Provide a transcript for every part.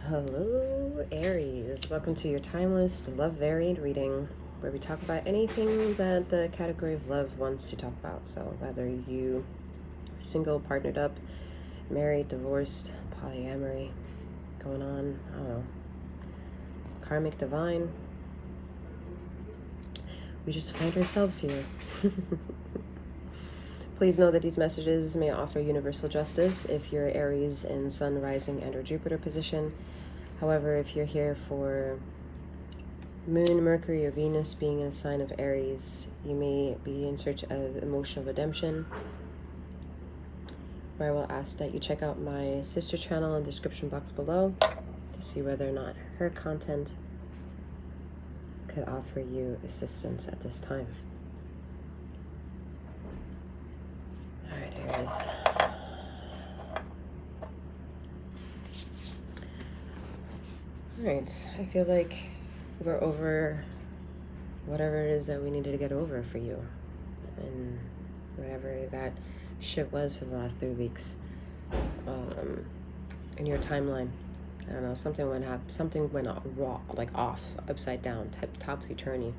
Hello, Aries. Welcome to your timeless, love varied reading, where we talk about anything that the category of love wants to talk about. So whether you are single, partnered up, married, divorced, polyamory, going on, I don't know, karmic, divine, we just find ourselves here. Please know that these messages may offer universal justice if you're Aries in Sun, Rising, and or Jupiter position. However, if you're here for Moon, Mercury, or Venus being in a sign of Aries, you may be in search of emotional redemption, where I will ask that you check out my sister channel in the description box below to see whether or not her content could offer you assistance at this time. All right, Aries. All right, I feel like we're over whatever it is that we needed to get over for you, and whatever that shit was for the last 3 weeks in your timeline. I don't know, something went off, raw, like off, upside down, topsy-turvy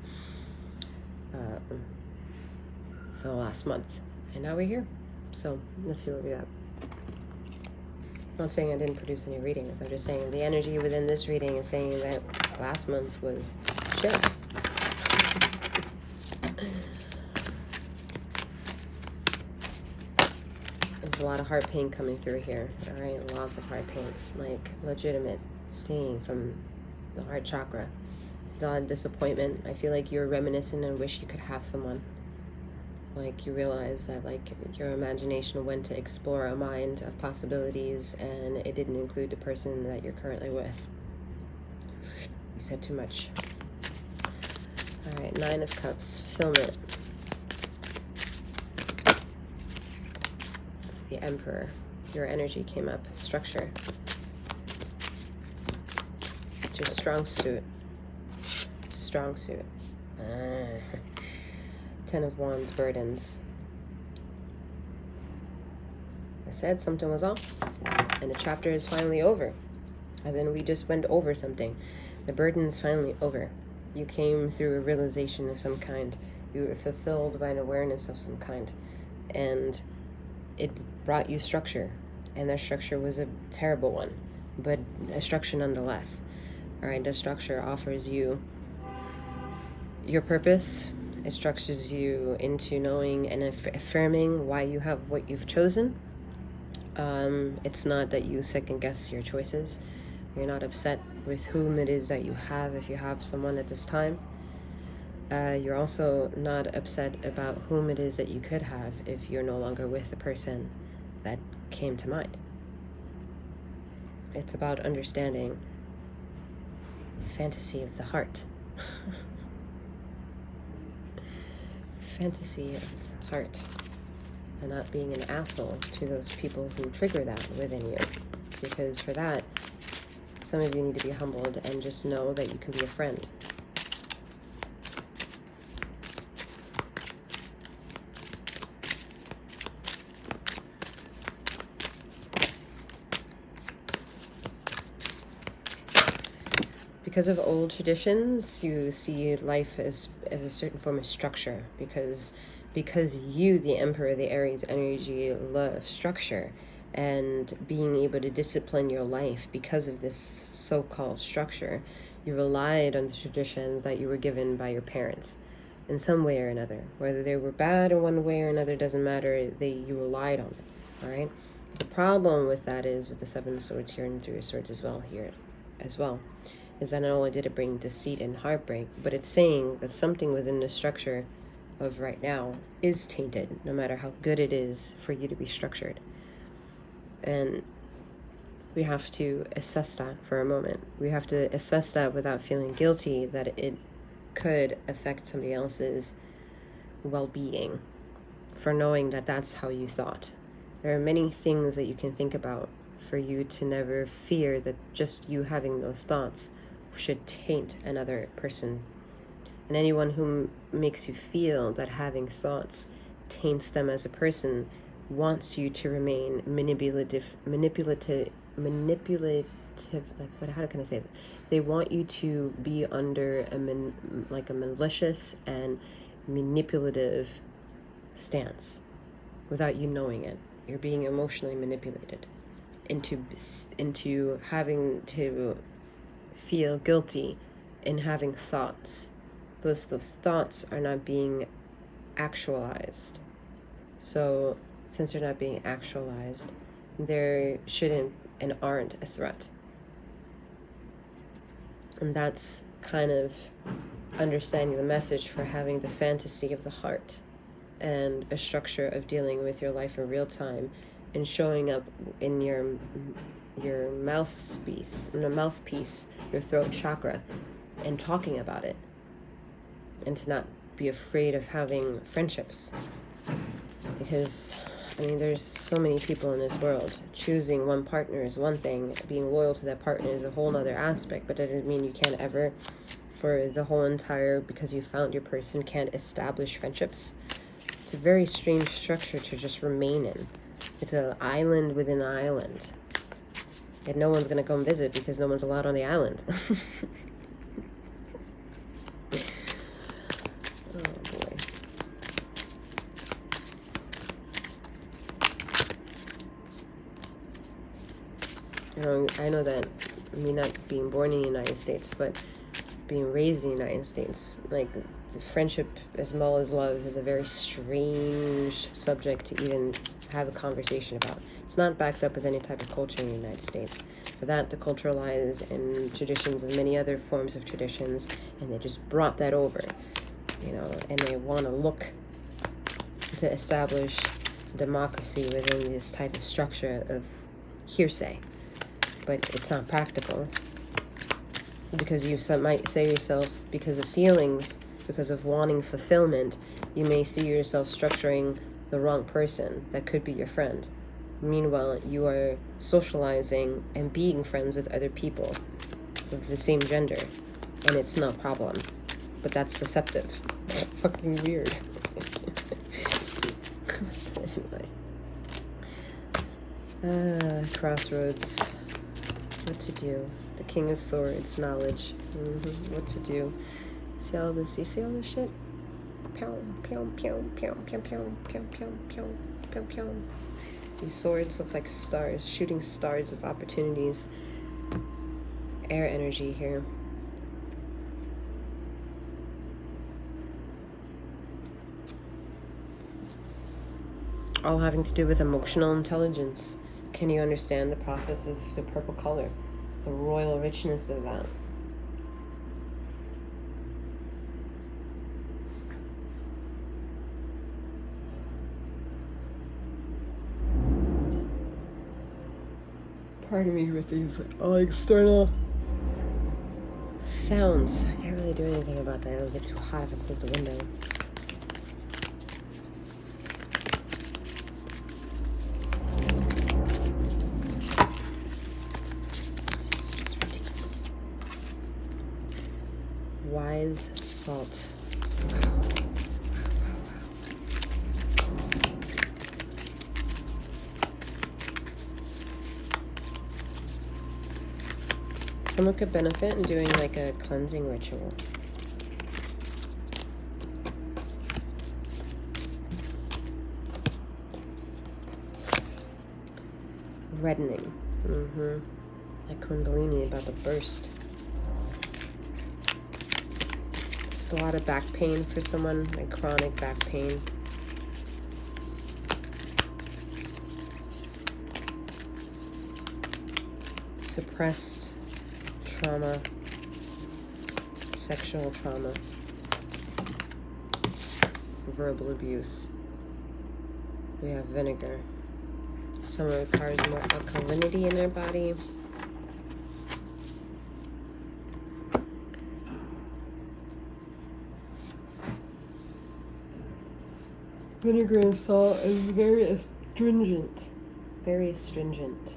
for the last month, and now we're here. So let's see what we got. I'm not saying I didn't produce any readings. I'm just saying the energy within this reading is saying that last month was shit. There's a lot of heart pain coming through here. All right, lots of heart pain, like legitimate, staying from the heart chakra. There's a lot of disappointment. I feel like you're reminiscent and wish you could have someone. Like you realize that like your imagination went to explore a mind of possibilities and it didn't include the person that you're currently with. You said too much. All right, 9 of Cups, fulfillment. The Emperor, your energy came up, structure. It's your strong suit. Strong suit. 10 of Wands, burdens. I said something was off, and the chapter is finally over. And then we just went over something. The burden is finally over. You came through a realization of some kind. You were fulfilled by an awareness of some kind. And it brought you structure. And that structure was a terrible one, but a structure nonetheless. All right, the structure offers you your purpose. It structures you into knowing and affirming why you have what you've chosen. It's not that you second guess your choices. You're not upset with whom it is that you have if you have someone at this time. You're also not upset about whom it is that you could have if you're no longer with the person that came to mind. It's about understanding fantasy of the heart. Fantasy of the heart, and not being an asshole to those people who trigger that within you, because for that some of you need to be humbled and just know that you can be a friend. Because of old traditions, you see life as a certain form of structure, because you, the Emperor, the Aries energy, love structure and being able to discipline your life because of this so-called structure. You relied on the traditions that you were given by your parents in some way or another. Whether they were bad in one way or another doesn't matter. You relied on it, all right? But the problem with that is, with the 7 of Swords here and 3 of Swords as well, is that not only did it bring deceit and heartbreak, but it's saying that something within the structure of right now is tainted, no matter how good it is for you to be structured. And we have to assess that for a moment. We have to assess that without feeling guilty that it could affect somebody else's well-being for knowing that that's how you thought. There are many things that you can think about for you to never fear that just you having those thoughts should taint another person. And anyone who makes you feel that having thoughts taints them as a person wants you to remain manipulative manipulative, like how can I say that? They want you to be under a malicious and manipulative stance without you knowing it. You're being emotionally manipulated into having to feel guilty in having thoughts, but those thoughts are not being actualized. So since they're not being actualized, there shouldn't and aren't a threat. And that's kind of understanding the message for having the fantasy of the heart and a structure of dealing with your life in real time and showing up in your mouthpiece, your throat chakra, and talking about it, and to not be afraid of having friendships. Because there's so many people in this world. Choosing one partner is one thing. Being loyal to that partner is a whole other aspect. But that doesn't mean you can't ever, for the whole entire, because you found your person, can't establish friendships. It's a very strange structure to just remain in. It's an island within an island. And no one's going to come visit because no one's allowed on the island. I know that me not being born in the United States, but being raised in the United States, like the friendship as well as love is a very strange subject to even have a conversation about. It's not backed up with any type of culture in the United States. For that to culturalize and traditions of many other forms of traditions, and they just brought that over, and they want to look to establish democracy within this type of structure of hearsay. But it's not practical, because you might say yourself, because of feelings, because of wanting fulfillment, you may see yourself structuring the wrong person that could be your friend. Meanwhile, you are socializing and being friends with other people of the same gender, and it's no problem. But that's deceptive. It's fucking weird. Anyway. Crossroads. What to do? The King of Swords, knowledge. What to do? See all this? You see all this shit? Pew, pew, pew, pew, pew, pew, pew, pew, pew, pew, pew. These swords look like stars, shooting stars of opportunities. Air energy here. All having to do with emotional intelligence. Can you understand the process of the purple color? The royal richness of that. Pardon me with these external sounds. I can't really do anything about that. It'll get too hot if I close the window. Wise salt. Someone could benefit in doing like a cleansing ritual. Reddening. Like Kundalini about to burst. It's a lot of back pain for someone, like chronic back pain. Suppressed trauma, sexual trauma, verbal abuse. We have vinegar. Someone requires more alkalinity in their body. Vinegar and salt is very astringent. Very astringent.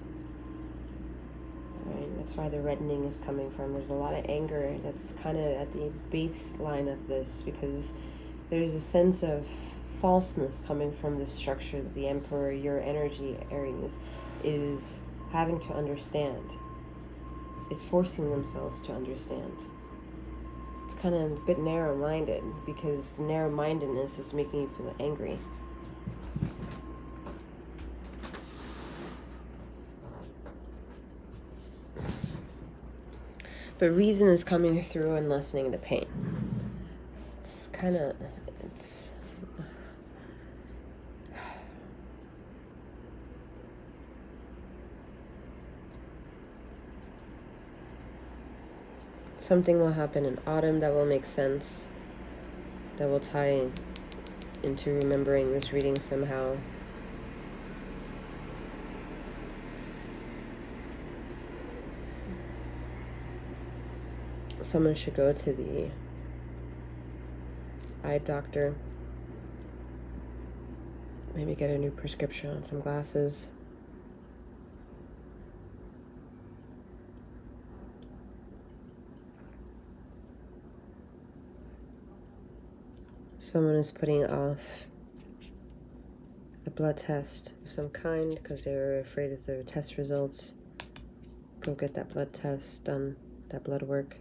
Right? That's why the reddening is coming from. There's a lot of anger that's kind of at the baseline of this, because there's a sense of falseness coming from the structure that the Emperor, your energy, Aries, is having to understand, is forcing themselves to understand. It's kind of a bit narrow-minded, because the narrow-mindedness is making you feel angry. But reason is coming through and lessening the pain. It's something will happen in autumn that will make sense, that will tie into remembering this reading somehow. Someone should go to the eye doctor, maybe get a new prescription on some glasses. Someone is putting off a blood test of some kind because they're afraid of their test results. Go get that blood test done, that blood work.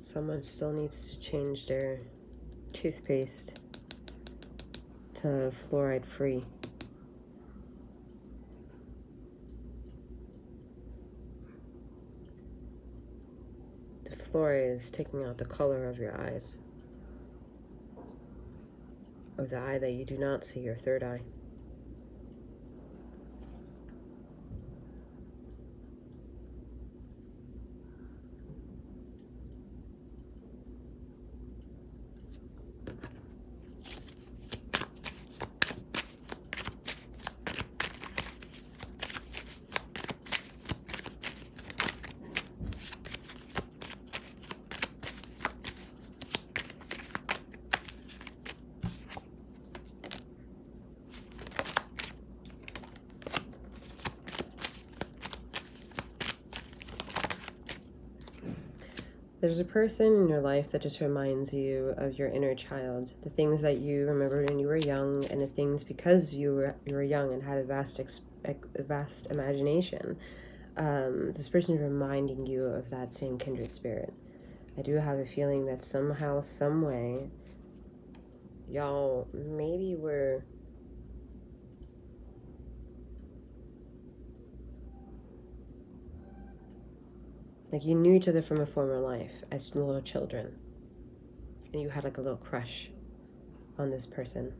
Someone still needs to change their toothpaste to fluoride free. The fluoride is taking out the color of your eyes, of the eye that you do not see, your third eye. There's a person in your life that just reminds you of your inner child, the things that you remembered when you were young, and the things because you were young and had a vast imagination. This person is reminding you of that same kindred spirit. I do have a feeling that somehow, some way, y'all maybe were like you knew each other from a former life as little children, and you had like a little crush on this person,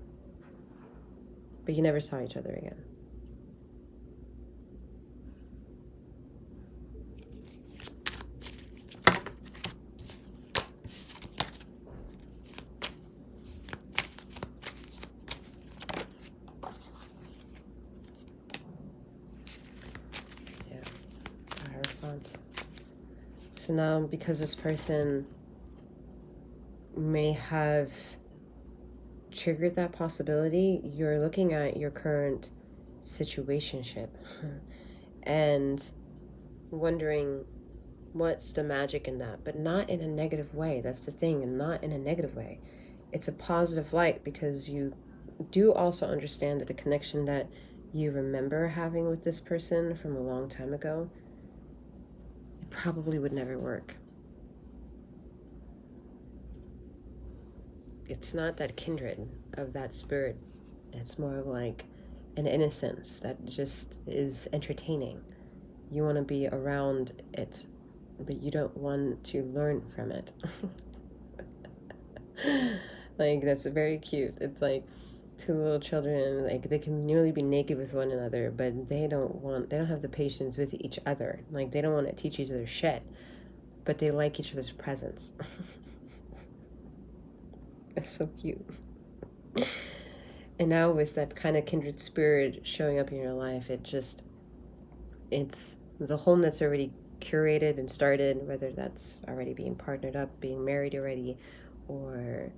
but you never saw each other again. Yeah, Hierophant. So now, because this person may have triggered that possibility, you're looking at your current situationship and wondering what's the magic in that, but not in a negative way. That's the thing, and not in a negative way. It's a positive light, because you do also understand that the connection that you remember having with this person from a long time ago, it probably would never work. It's not that kindred of that spirit. It's more of like an innocence that just is entertaining. You want to be around it, but you don't want to learn from it. Like, that's very cute. It's like two little children, like they can nearly be naked with one another, but they don't have the patience with each other. Like, they don't want to teach each other shit, but they like each other's presence. It's so cute. And now with that kind of kindred spirit showing up in your life, it's the home that's already curated and started, whether that's already being partnered up, being married already, or,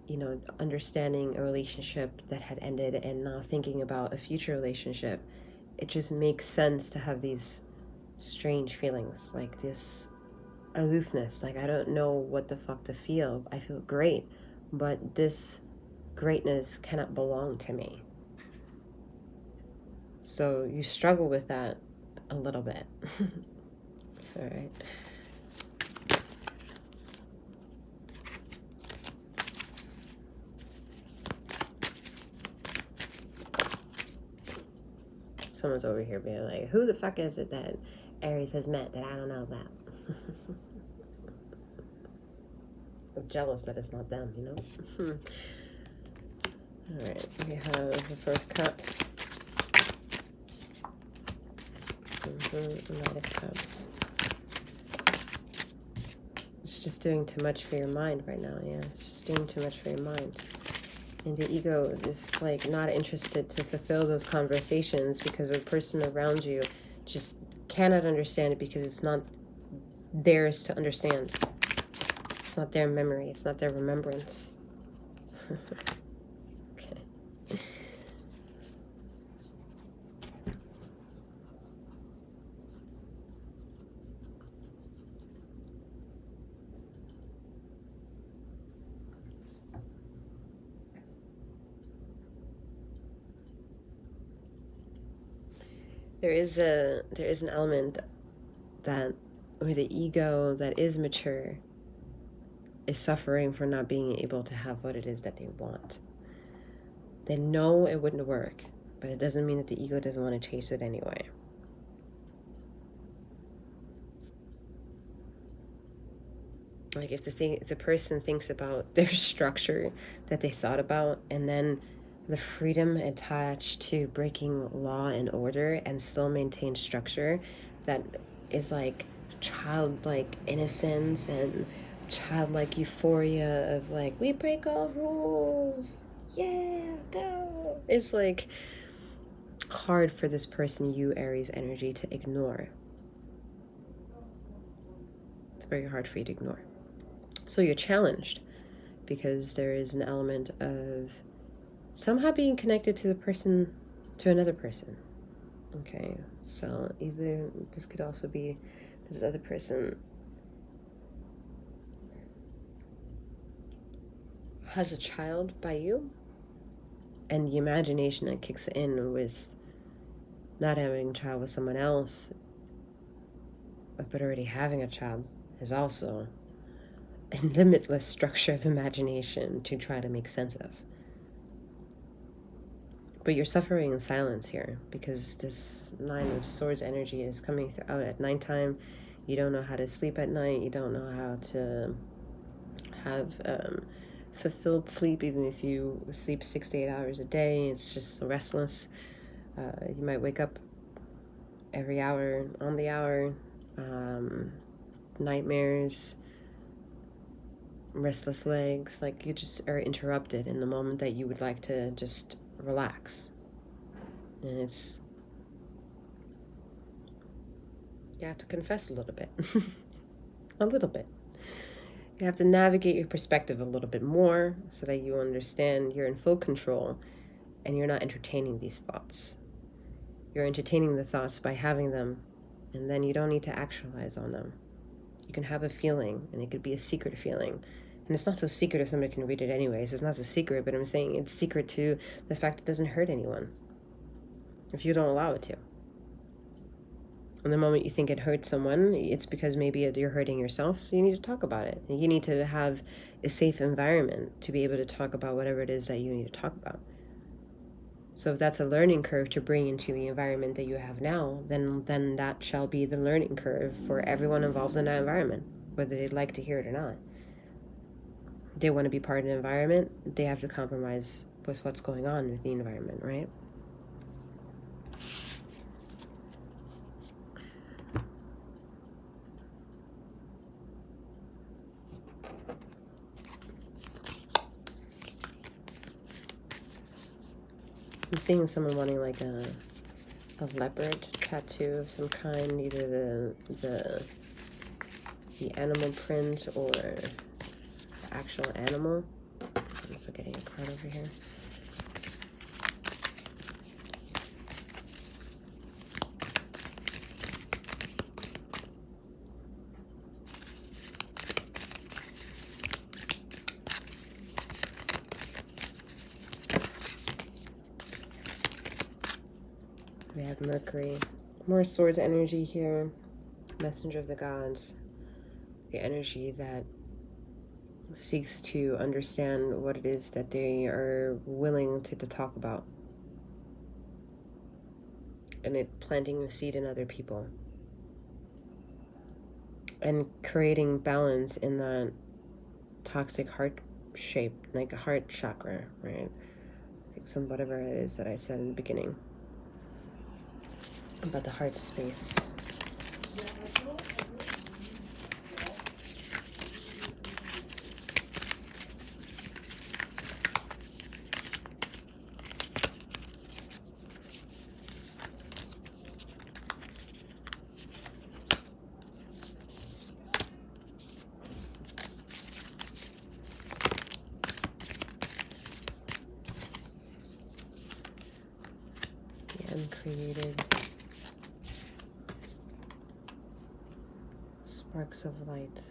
you know, understanding a relationship that had ended and now thinking about a future relationship. It just makes sense to have these strange feelings, like this aloofness, like I don't know what the fuck to feel. I feel great, but this greatness cannot belong to me. So you struggle with that a little bit. All right. Someone's over here being like, who the fuck is it that Aries has met that I don't know about? I'm jealous that it's not them, you know? All right, we have the 4 of Cups. Knight of Cups. It's just doing too much for your mind right now, yeah. It's just doing too much for your mind. And the ego is like not interested to fulfill those conversations because the person around you just cannot understand it because it's not theirs to understand. It's not their memory. It's not their remembrance. Okay. There is an element that where the ego that is mature is suffering for not being able to have what it is that they want. They know it wouldn't work, but it doesn't mean that the ego doesn't want to chase it anyway. Like if the person thinks about their structure that they thought about, and then the freedom attached to breaking law and order and still maintain structure that is like childlike innocence and childlike euphoria of like, we break all rules, yeah, go. It's like hard for this person, you Aries energy, to ignore. It's very hard for you to ignore. So you're challenged because there is an element of somehow being connected to the person, to another person. Okay, so either this could also be this other person has a child by you, and the imagination that kicks in with not having a child with someone else, but already having a child is also a limitless structure of imagination to try to make sense of. But you're suffering in silence here because this 9 of Swords energy is coming out at nighttime. You don't know how to sleep at night. You don't know how to have fulfilled sleep, even if you sleep 6 to 8 hours a day. It's just restless. You might wake up every hour, on the hour. Nightmares, restless legs. Like you just are interrupted in the moment that you would like to just relax. And it's, you have to confess a little bit. A little bit. You have to navigate your perspective a little bit more so that you understand you're in full control and you're not entertaining these thoughts. You're entertaining the thoughts by having them, and then you don't need to actualize on them. You can have a feeling, and it could be a secret feeling. And it's not so secret if somebody can read it anyways. It's not so secret, but I'm saying it's secret to the fact it doesn't hurt anyone if you don't allow it to. And the moment you think it hurts someone, it's because maybe you're hurting yourself, so you need to talk about it. You need to have a safe environment to be able to talk about whatever it is that you need to talk about. So if that's a learning curve to bring into the environment that you have now, then that shall be the learning curve for everyone involved in that environment, whether they'd like to hear it or not. They want to be part of the environment, they have to compromise with what's going on with the environment, right? I'm seeing someone wanting like a a leopard tattoo of some kind, either the animal print or the actual animal. I'm also getting a card over here. We have Mercury. More swords energy here. Messenger of the gods. The energy that seeks to understand what it is that they are willing to talk about. And it planting a seed in other people. And creating balance in that toxic heart shape, like a heart chakra, right? Like some whatever it is that I said in the beginning. About the heart space. The uncreated. Sparks of light.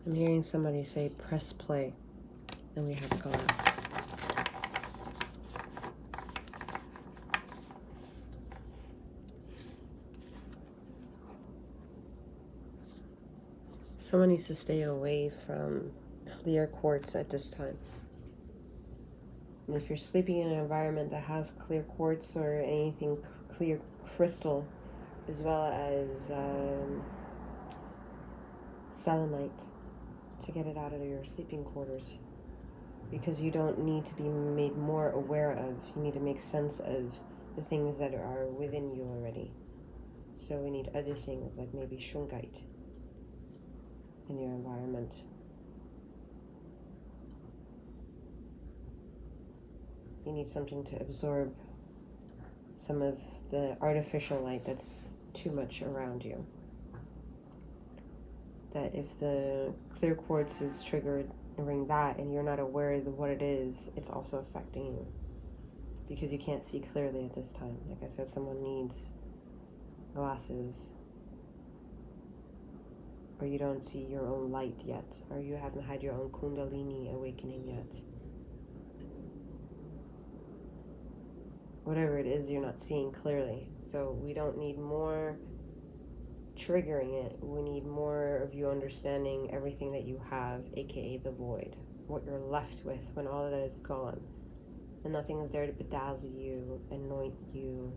I'm hearing somebody say press play, and we have glass. Someone needs to stay away from clear quartz at this time. And if you're sleeping in an environment that has clear quartz or anything clear crystal, as well as selenite, to get it out of your sleeping quarters, because you don't need to be made more aware of. You need to make sense of the things that are within you already. So we need other things like maybe shungite in your environment. You need something to absorb some of the artificial light that's too much around you. That if the clear quartz is triggering that and you're not aware of what it is, it's also affecting you. Because you can't see clearly at this time. Like I said, someone needs glasses. Or you don't see your own light yet. Or you haven't had your own kundalini awakening yet. Whatever it is, you're not seeing clearly. So we don't need more triggering it. We need more of you understanding everything that you have, aka the void. What you're left with when all of that is gone. And nothing is there to bedazzle you, anoint you,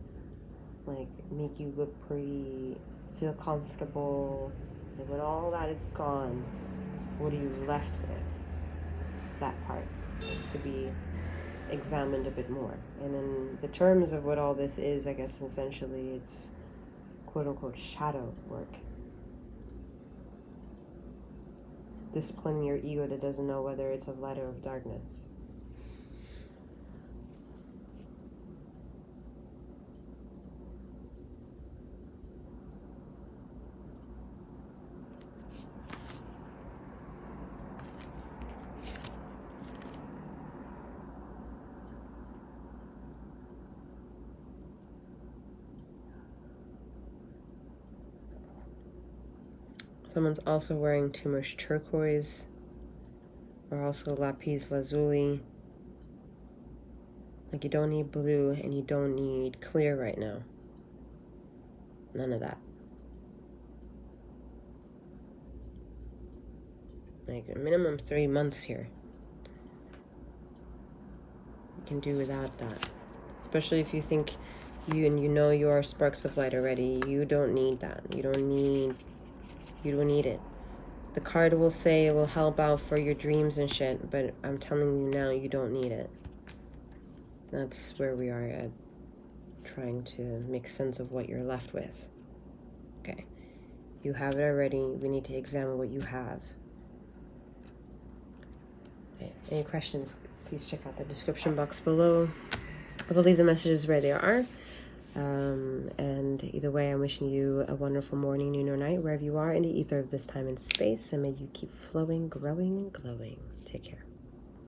like make you look pretty, feel comfortable. And when all that is gone, what are you left with? That part needs to be examined a bit more. And in the terms of what all this is, I guess essentially it's quote-unquote shadow work. Disciplining your ego that doesn't know whether it's of light or of darkness. Someone's also wearing too much turquoise, or also lapis lazuli. Like you don't need blue and you don't need clear right now. None of that. Like a minimum 3 months here. You can do without that. Especially if you think you know you are sparks of light already. You don't need that. You don't need it. The card will say it will help out for your dreams and shit, but I'm telling you now, you don't need it. That's where we are at, trying to make sense of what you're left with. Okay, you have it already. We need to examine what you have. Okay. Any questions, please check out the description box below. I will leave the messages where they are. And either way, I'm wishing you a wonderful morning, noon, or night, wherever you are in the ether of this time and space. And may you keep flowing, growing, and glowing. Take care.